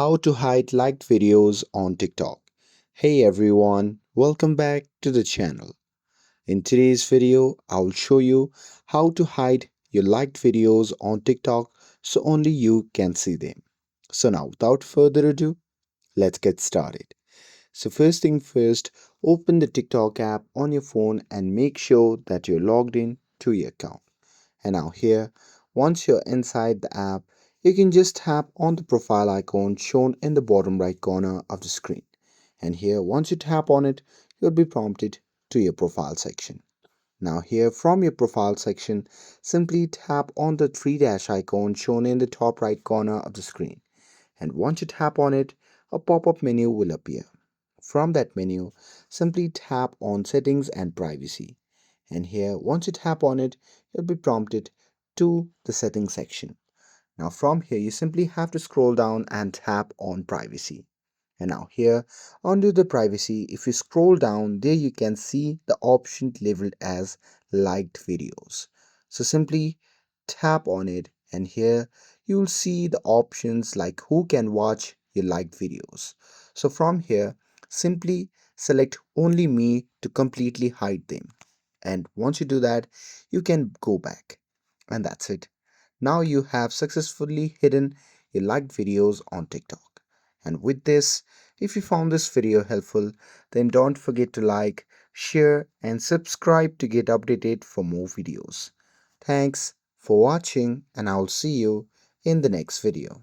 How to hide liked videos on TikTok. Hey everyone, welcome back to the channel. In today's video, I'll show you how to hide your liked videos on TikTok so only you can see them. So now without further ado, let's get started. So first thing first, open the TikTok app on your phone and make sure that you're logged in to your account. And now here, once you're inside the app, you can just tap on the profile icon shown in the bottom right corner of the screen. And here, once you tap on it, you'll be prompted to your profile section. Now here from your profile section, simply tap on the three dash icon shown in the top right corner of the screen. And once you tap on it, a pop-up menu will appear. From that menu, simply tap on settings and privacy. And here, once you tap on it, you'll be prompted to the settings section. Now from here, you simply have to scroll down and tap on privacy. And now here, under the privacy, if you scroll down, there you can see the option labeled as liked videos. So simply tap on it and here you'll see the options like who can watch your liked videos. So from here, simply select only me to completely hide them. And once you do that, you can go back. And that's it. Now you have successfully hidden your liked videos on TikTok. And with this, if you found this video helpful, then don't forget to like, share, and subscribe to get updated for more videos. Thanks for watching, and I'll see you in the next video.